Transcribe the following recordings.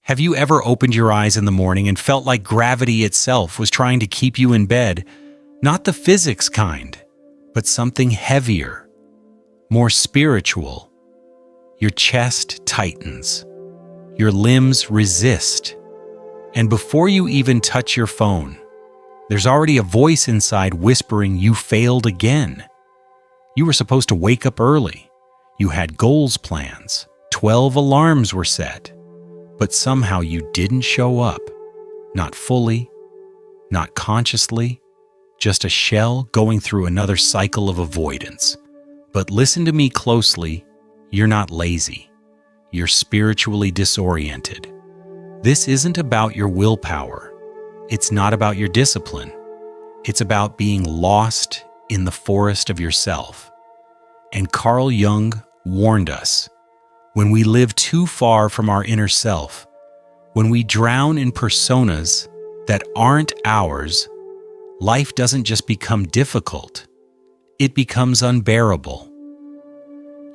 Have you ever opened your eyes in the morning and felt like gravity itself was trying to keep you in bed? Not the physics kind, but something heavier, more spiritual. Your chest tightens. Your limbs resist. And before you even touch your phone, there's already a voice inside whispering you failed again. You were supposed to wake up early. You had goals plans. 12 alarms were set. But somehow you didn't show up. Not fully, not consciously, just a shell going through another cycle of avoidance. But listen to me closely, you're not lazy. You're spiritually disoriented. This isn't about your willpower. It's not about your discipline. It's about being lost in the forest of yourself. And Carl Jung warned us, when we live too far from our inner self, when we drown in personas that aren't ours, life doesn't just become difficult, it becomes unbearable.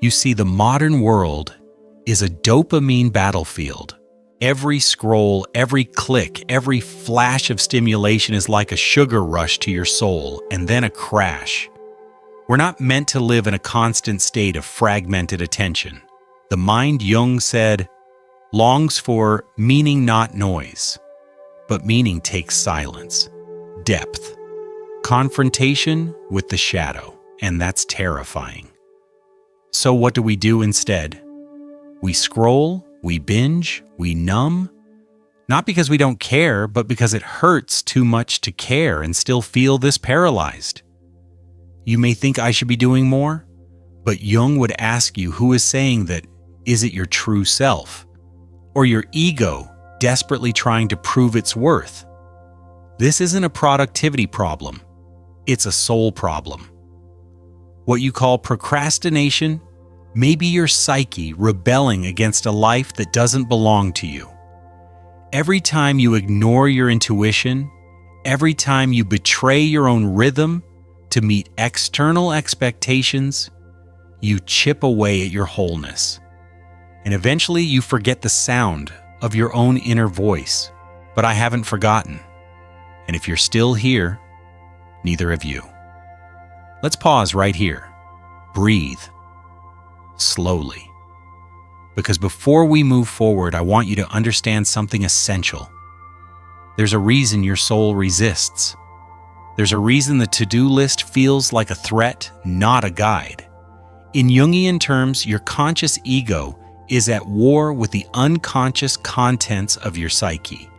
You see, the modern world is a dopamine battlefield. Every scroll, every click, every flash of stimulation is like a sugar rush to your soul, and then a crash. We're not meant to live in a constant state of fragmented attention. The mind, Jung said, longs for meaning, not noise. But meaning takes silence, depth, confrontation with the shadow, and that's terrifying. So what do we do instead? We scroll, we binge, we numb, not because we don't care, but because it hurts too much to care and still feel this paralyzed. You may think I should be doing more, but Jung would ask you, who is saying that? Is it your true self? Or your ego desperately trying to prove its worth? This isn't a productivity problem. It's a soul problem. What you call procrastination may be your psyche rebelling against a life that doesn't belong to you. Every time you ignore your intuition, every time you betray your own rhythm to meet external expectations, you chip away at your wholeness. And eventually you forget the sound of your own inner voice. But I haven't forgotten. And if you're still here, neither have you. Let's pause right here. Breathe. Slowly. Because before we move forward, I want you to understand something essential. There's a reason your soul resists. There's a reason the to-do list feels like a threat, not a guide. In Jungian terms, your conscious ego is at war with the unconscious contents of your psyche.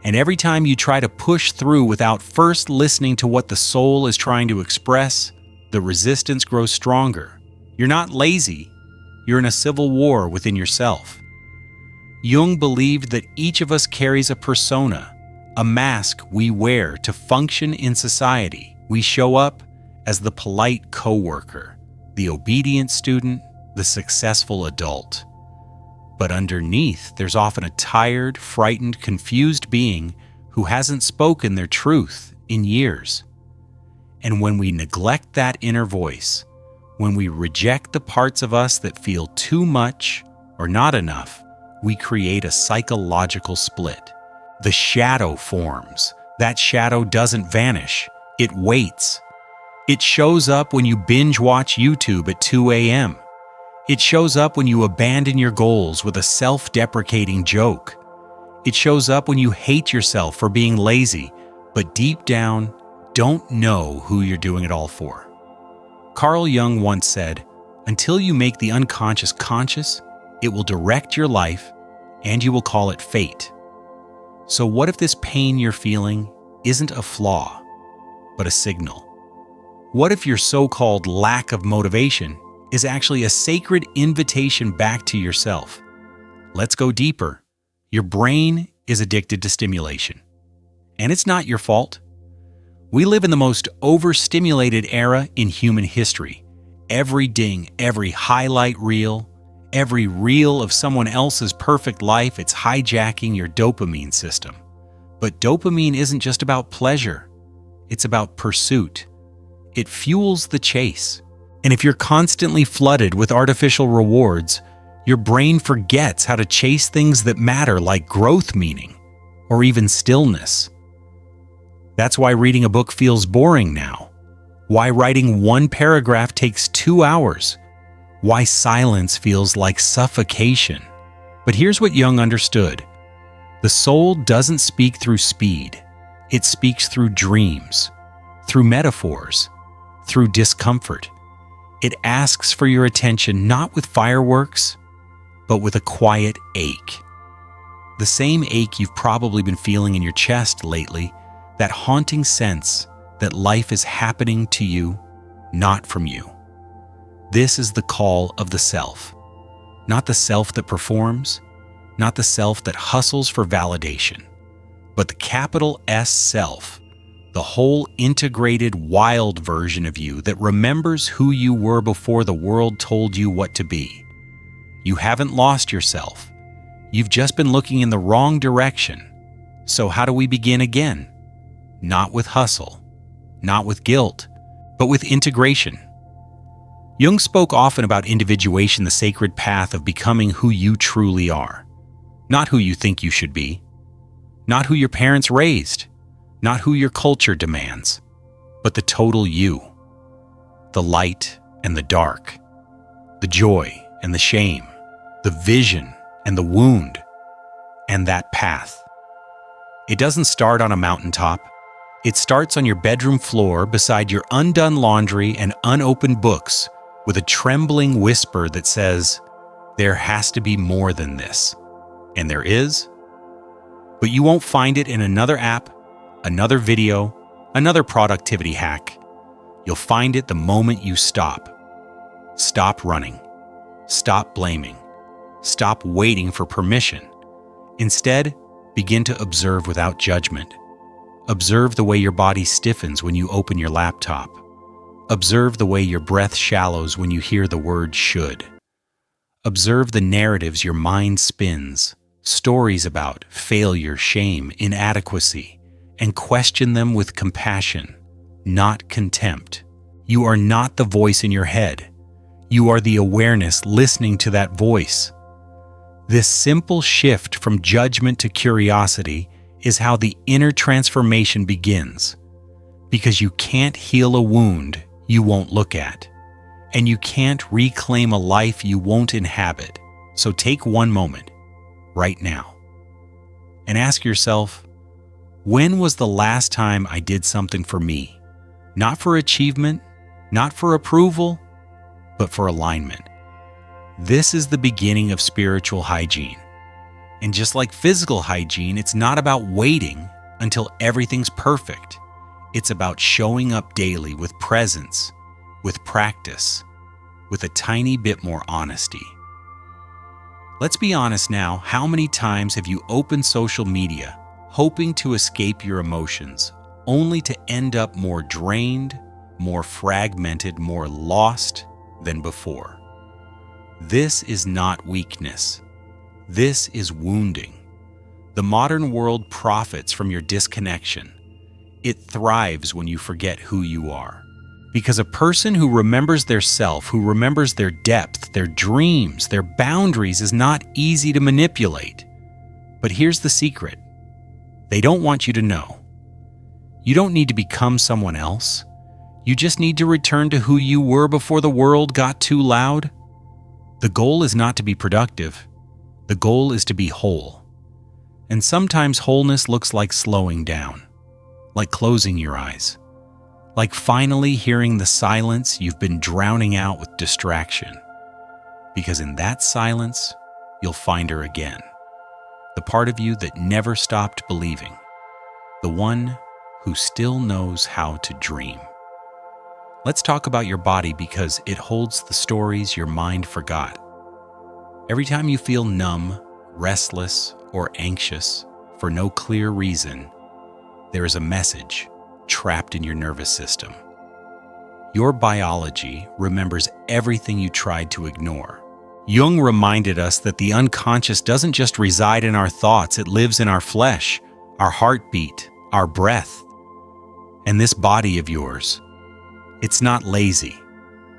And every time you try to push through without first listening to what the soul is trying to express, the resistance grows stronger. You're not lazy. You're in a civil war within yourself. Jung believed that each of us carries a persona, a mask we wear to function in society. We show up as the polite coworker, the obedient student, the successful adult. But underneath, there's often a tired, frightened, confused being who hasn't spoken their truth in years. And when we neglect that inner voice, when we reject the parts of us that feel too much or not enough, we create a psychological split. The shadow forms. That shadow doesn't vanish. It waits. It shows up when you binge watch YouTube at 2 a.m. It shows up when you abandon your goals with a self-deprecating joke. It shows up when you hate yourself for being lazy, but deep down, don't know who you're doing it all for. Carl Jung once said, "Until you make the unconscious conscious, it will direct your life and you will call it fate." So what if this pain you're feeling isn't a flaw, but a signal? What if your so-called lack of motivation is actually a sacred invitation back to yourself? Let's go deeper. Your brain is addicted to stimulation. And it's not your fault. We live in the most overstimulated era in human history. Every ding, every highlight reel, every reel of someone else's perfect life, it's hijacking your dopamine system. But dopamine isn't just about pleasure. It's about pursuit. It fuels the chase. And if you're constantly flooded with artificial rewards, Your brain forgets how to chase things that matter, like growth meaning or even stillness. That's why reading a book feels boring now. Why writing one paragraph takes 2 hours. Why silence feels like suffocation. But here's what Jung understood. The soul doesn't speak through speed. It speaks through dreams, through metaphors, through discomfort. It asks for your attention not with fireworks, but with a quiet ache. The same ache you've probably been feeling in your chest lately, that haunting sense that life is happening to you, not from you. This is the call of the self. Not the self that performs, not the self that hustles for validation, but the capital S self, the whole integrated, wild version of you that remembers who you were before the world told you what to be. You haven't lost yourself. You've just been looking in the wrong direction. So how do we begin again? Not with hustle, not with guilt, but with integration. Jung spoke often about individuation, the sacred path of becoming who you truly are. Not who you think you should be. Not who your parents raised. Not who your culture demands. But the total you. The light and the dark. The joy and the shame. The vision and the wound. And that path. It doesn't start on a mountaintop. It starts on your bedroom floor beside your undone laundry and unopened books with a trembling whisper that says, there has to be more than this. And there is. But you won't find it in another app, another video, another productivity hack. You'll find it the moment you stop. Stop running. Stop blaming. Stop waiting for permission. Instead, begin to observe without judgment. Observe the way your body stiffens when you open your laptop. Observe the way your breath shallows when you hear the word should. Observe the narratives your mind spins, stories about failure, shame, inadequacy, and question them with compassion, not contempt. You are not the voice in your head. You are the awareness listening to that voice. This simple shift from judgment to curiosity is how the inner transformation begins. Because you can't heal a wound you won't look at, and you can't reclaim a life you won't inhabit. So take one moment, right now, and ask yourself, when was the last time I did something for me? Not for achievement, not for approval, but for alignment. This is the beginning of spiritual hygiene. And just like physical hygiene, it's not about waiting until everything's perfect. It's about showing up daily with presence, with practice, with a tiny bit more honesty. Let's be honest now, how many times have you opened social media hoping to escape your emotions, only to end up more drained, more fragmented, more lost than before? This is not weakness. This is wounding. The modern world profits from your disconnection. It thrives when you forget who you are. Because a person who remembers their self, who remembers their depth, their dreams, their boundaries is not easy to manipulate. But here's the secret. They don't want you to know. You don't need to become someone else. You just need to return to who you were before the world got too loud. The goal is not to be productive. The goal is to be whole. And sometimes wholeness looks like slowing down, like closing your eyes, like finally hearing the silence you've been drowning out with distraction. Because in that silence, you'll find her again. The part of you that never stopped believing. The one who still knows how to dream. Let's talk about your body because it holds the stories your mind forgot. Every time you feel numb, restless, or anxious for no clear reason, there is a message trapped in your nervous system. Your biology remembers everything you tried to ignore. Jung reminded us that the unconscious doesn't just reside in our thoughts, it lives in our flesh, our heartbeat, our breath. And this body of yours, it's not lazy.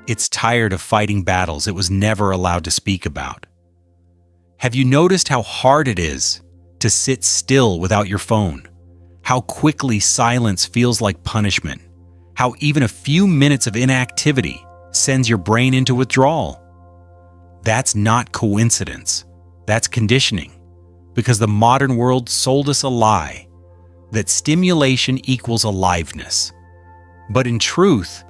It's tired of fighting battles it was never allowed to speak about. Have you noticed how hard it is to sit still without your phone? How quickly silence feels like punishment? How even a few minutes of inactivity sends your brain into withdrawal? That's not coincidence. That's conditioning. Because the modern world sold us a lie that stimulation equals aliveness. But in truth,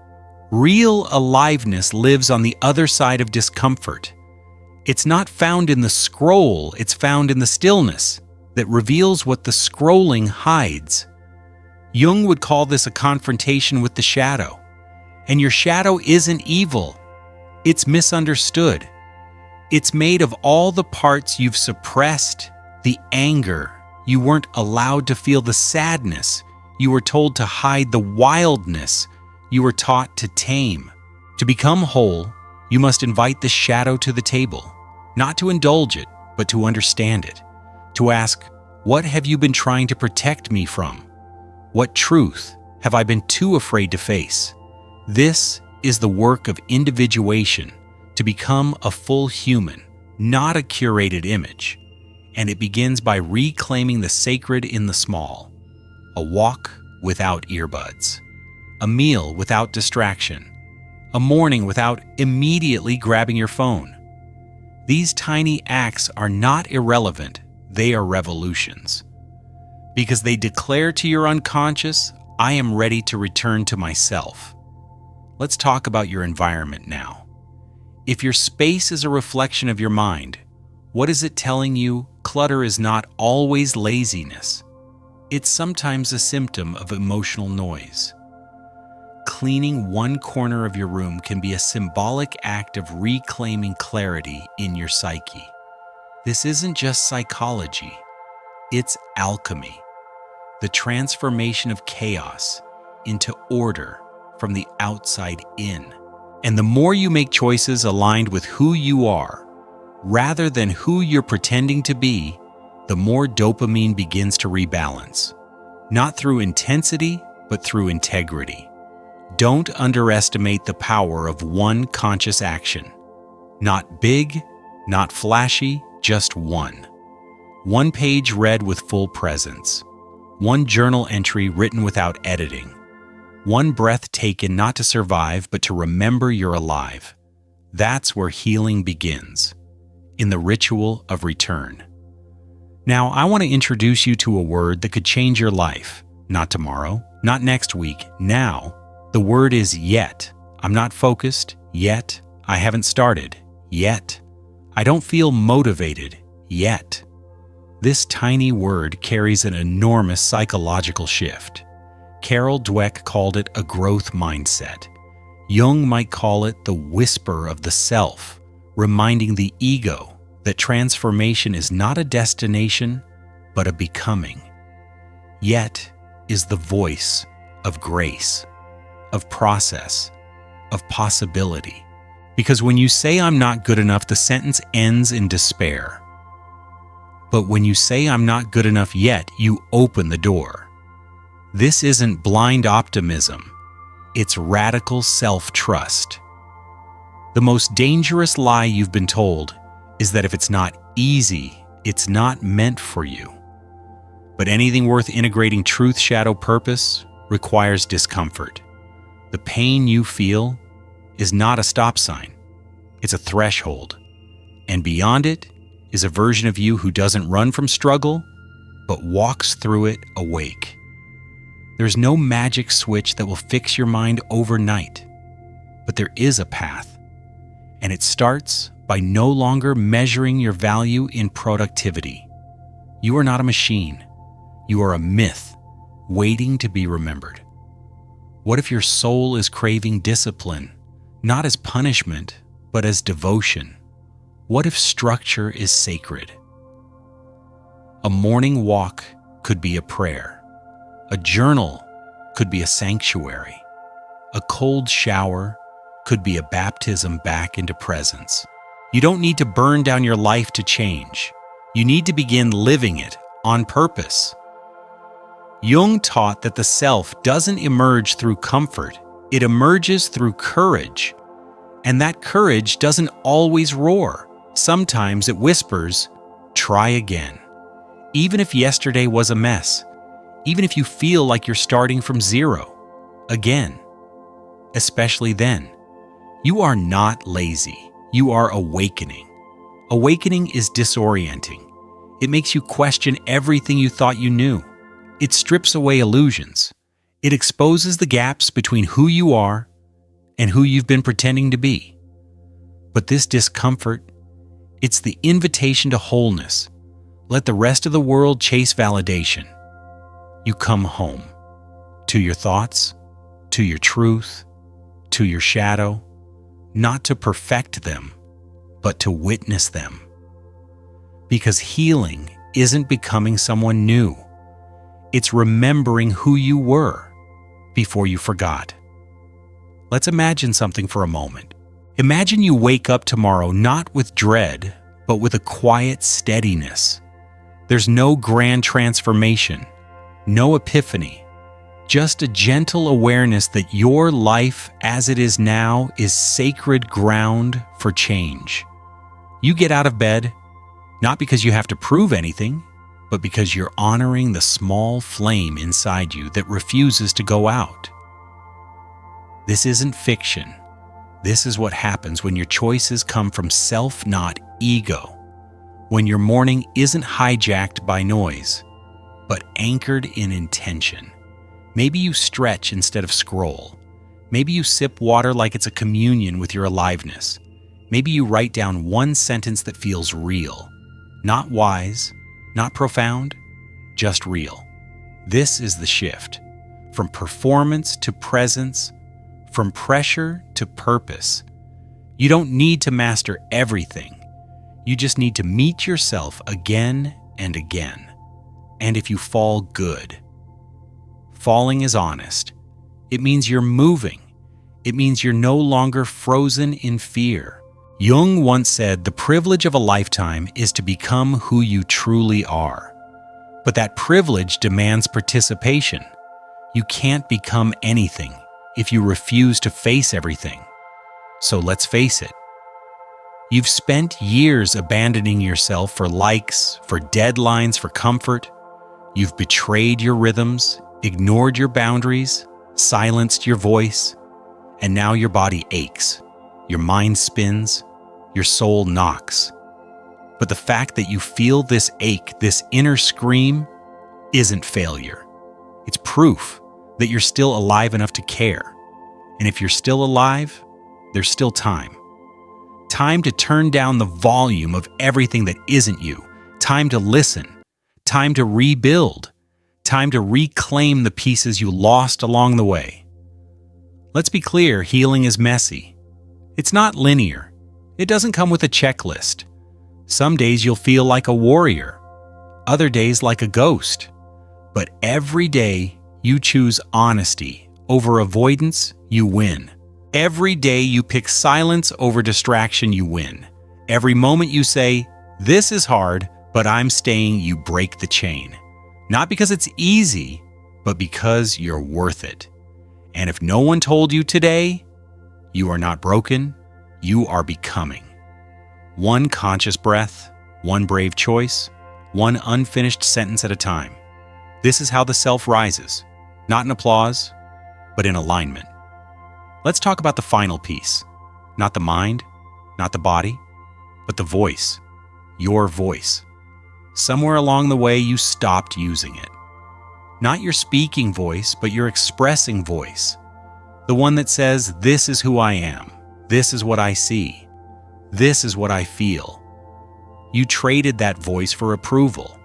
real aliveness lives on the other side of discomfort. It's not found in the scroll, it's found in the stillness that reveals what the scrolling hides. Jung would call this a confrontation with the shadow. And your shadow isn't evil. It's misunderstood. It's made of all the parts you've suppressed, the anger. You weren't allowed to feel the sadness. You were told to hide the wildness you were taught to tame. To become whole, you must invite the shadow to the table, not to indulge it, but to understand it. To ask, what have you been trying to protect me from? What truth have I been too afraid to face? This is the work of individuation, to become a full human, not a curated image. And it begins by reclaiming the sacred in the small. A walk without earbuds. A meal without distraction. A morning without immediately grabbing your phone. These tiny acts are not irrelevant, they are revolutions. Because they declare to your unconscious, I am ready to return to myself. Let's talk about your environment now. If your space is a reflection of your mind, what is it telling you? Clutter is not always laziness. It's sometimes a symptom of emotional noise. Cleaning one corner of your room can be a symbolic act of reclaiming clarity in your psyche. This isn't just psychology, it's alchemy, the transformation of chaos into order from the outside in. And the more you make choices aligned with who you are, rather than who you're pretending to be, the more dopamine begins to rebalance. Not through intensity, but through integrity. Don't underestimate the power of one conscious action. Not big, not flashy, just one. One page read with full presence. One journal entry written without editing. One breath taken not to survive, but to remember you're alive. That's where healing begins, in the ritual of return. Now, I want to introduce you to a word that could change your life. Not tomorrow, not next week, now. The word is yet. I'm not focused, yet. I haven't started, yet. I don't feel motivated, yet. This tiny word carries an enormous psychological shift. Carl Jung called it a growth mindset. Jung might call it the whisper of the self, reminding the ego that transformation is not a destination, but a becoming. Yet is the voice of grace, of process, of possibility. Because when you say I'm not good enough, the sentence ends in despair. But when you say I'm not good enough yet, you open the door. This isn't blind optimism, it's radical self-trust. The most dangerous lie you've been told is that if it's not easy, it's not meant for you. But anything worth integrating truth, shadow, purpose requires discomfort. The pain you feel is not a stop sign, it's a threshold. And beyond it is a version of you who doesn't run from struggle, but walks through it awake. There's no magic switch that will fix your mind overnight, but there is a path. And it starts by no longer measuring your value in productivity. You are not a machine. You are a myth waiting to be remembered. What if your soul is craving discipline, not as punishment, but as devotion? What if structure is sacred? A morning walk could be a prayer. A journal could be a sanctuary. A cold shower could be a baptism back into presence. You don't need to burn down your life to change. You need to begin living it on purpose. Jung taught that the self doesn't emerge through comfort, it emerges through courage. And that courage doesn't always roar. Sometimes it whispers, Try again. Even if yesterday was a mess, even if you feel like you're starting from zero, again. Especially then, you are not lazy. You are awakening. Awakening is disorienting. It makes you question everything you thought you knew. It strips away illusions. It exposes the gaps between who you are and who you've been pretending to be. But this discomfort, it's the invitation to wholeness. Let the rest of the world chase validation. You come home. To your thoughts, to your truth, to your shadow, not to perfect them, but to witness them. Because healing isn't becoming someone new. It's remembering who you were before you forgot. Let's imagine something for a moment. Imagine you wake up tomorrow not with dread, but with a quiet steadiness. There's no grand transformation, no epiphany, just a gentle awareness that your life as it is now is sacred ground for change. You get out of bed, not because you have to prove anything, but because you're honoring the small flame inside you that refuses to go out. This isn't fiction. This is what happens when your choices come from self, not ego. When your morning isn't hijacked by noise, but anchored in intention. Maybe you stretch instead of scroll. Maybe you sip water like it's a communion with your aliveness. Maybe you write down one sentence that feels real. Not wise, not profound, just real. This is the shift. From performance to presence, from pressure to purpose. You don't need to master everything. You just need to meet yourself again and again. And if you fall, good. Falling is honest. It means you're moving. It means you're no longer frozen in fear. Jung once said the privilege of a lifetime is to become who you truly are. But that privilege demands participation. You can't become anything if you refuse to face everything. So let's face it. You've spent years abandoning yourself for likes, for deadlines, for comfort. You've betrayed your rhythms, ignored your boundaries, silenced your voice, and now your body aches. Your mind spins, your soul knocks. But the fact that you feel this ache, this inner scream, isn't failure. It's proof that you're still alive enough to care. And if you're still alive, there's still time. Time to turn down the volume of everything that isn't you. Time to listen. Time to rebuild. Time to reclaim the pieces you lost along the way. Let's be clear, healing is messy. It's not linear. It doesn't come with a checklist. Some days you'll feel like a warrior, other days like a ghost. But every day you choose honesty over avoidance, you win. Every day you pick silence over distraction, you win. Every moment you say, "This is hard, but I'm staying," you break the chain. Not because it's easy, but because you're worth it. And if no one told you today, you are not broken, you are becoming. One conscious breath, one brave choice, one unfinished sentence at a time. This is how the self rises, not in applause, but in alignment. Let's talk about the final piece. Not the mind, not the body, but the voice. Your voice. Somewhere along the way, you stopped using it. Not your speaking voice, but your expressing voice. The one that says, "This is who I am. This is what I see. This is what I feel." You traded that voice for approval.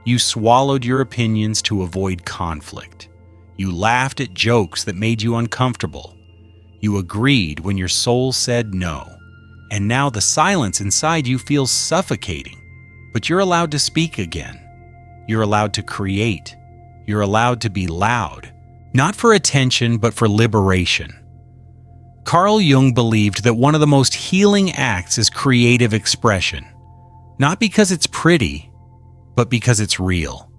You swallowed your opinions to avoid conflict. You laughed at jokes that made you uncomfortable. You agreed when your soul said no. And now the silence inside you feels suffocating. But you're allowed to speak again. You're allowed to create. You're allowed to be loud. Not for attention, but for liberation. Carl Jung believed that one of the most healing acts is creative expression. Not because it's pretty, but because it's real.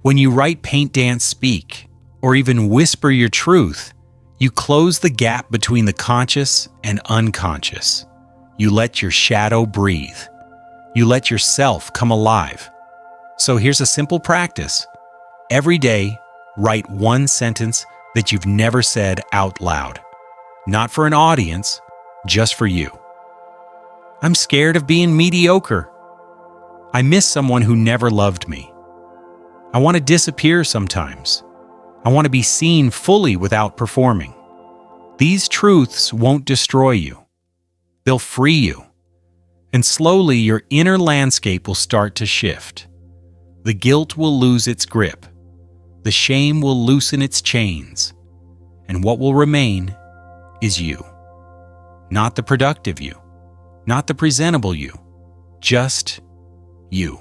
When you write, paint, dance, speak, or even whisper your truth, you close the gap between the conscious and unconscious. You let your shadow breathe. You let yourself come alive. So here's a simple practice. Every day, write one sentence that you've never said out loud. Not for an audience, just for you. I'm scared of being mediocre. I miss someone who never loved me. I want to disappear sometimes. I want to be seen fully without performing. These truths won't destroy you. They'll free you. And slowly your inner landscape will start to shift. The guilt will lose its grip. The shame will loosen its chains. And what will remain is you. Not the productive you. Not the presentable you. Just you.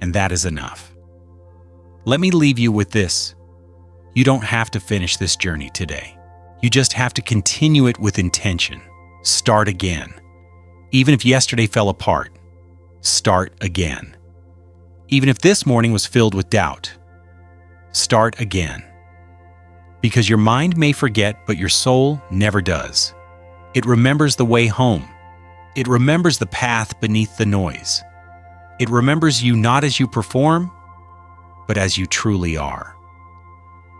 And that is enough. Let me leave you with this. You don't have to finish this journey today. You just have to continue it with intention. Start again. Even if yesterday fell apart, start again. Even if this morning was filled with doubt, start again. Because your mind may forget, but your soul never does. It remembers the way home. It remembers the path beneath the noise. It remembers you not as you perform, but as you truly are.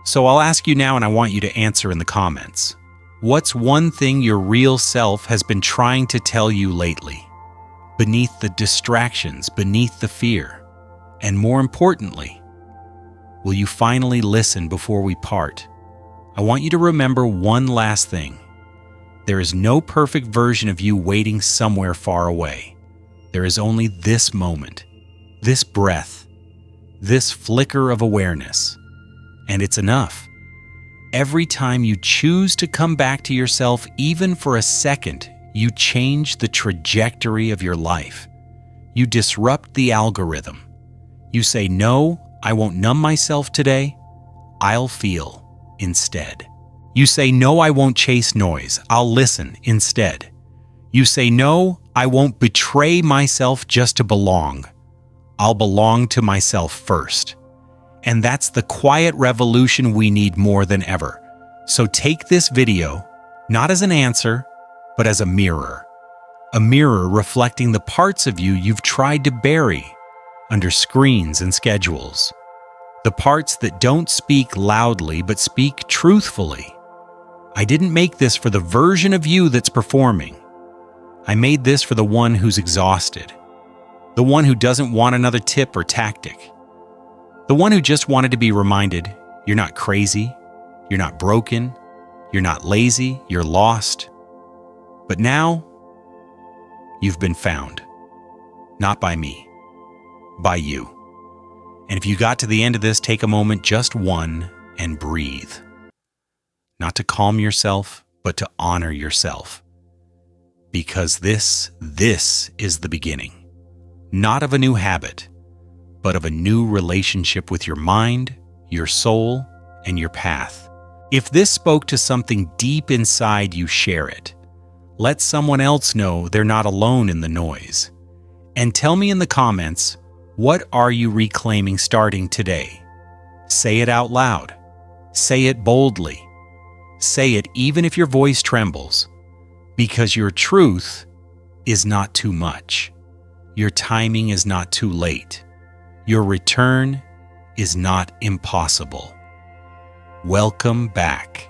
So I'll ask you now, and I want you to answer in the comments. What's one thing your real self has been trying to tell you lately? Beneath the distractions, beneath the fear. And more importantly, will you finally listen before we part? I want you to remember one last thing. There is no perfect version of you waiting somewhere far away. There is only this moment, this breath, this flicker of awareness. And it's enough. Every time you choose to come back to yourself, even for a second, you change the trajectory of your life. You disrupt the algorithm. You say, no, I won't numb myself today. I'll feel instead. You say, no, I won't chase noise. I'll listen instead. You say, no, I won't betray myself just to belong. I'll belong to myself first. And that's the quiet revolution we need more than ever. So take this video, not as an answer, but as a mirror. A mirror reflecting the parts of you you've tried to bury under screens and schedules. The parts that don't speak loudly, but speak truthfully. I didn't make this for the version of you that's performing. I made this for the one who's exhausted. The one who doesn't want another tip or tactic. The one who just wanted to be reminded, you're not crazy, you're not broken, you're not lazy, you're lost. But now, you've been found. Not by me, by you. And if you got to the end of this, take a moment, just one, and breathe. Not to calm yourself, but to honor yourself. Because this is the beginning. Not of a new habit, but of a new relationship with your mind, your soul, and your path. If this spoke to something deep inside you, share it. Let someone else know they're not alone in the noise. And tell me in the comments, what are you reclaiming starting today? Say it out loud. Say it boldly. Say it even if your voice trembles. Because your truth is not too much. Your timing is not too late. Your return is not impossible. Welcome back.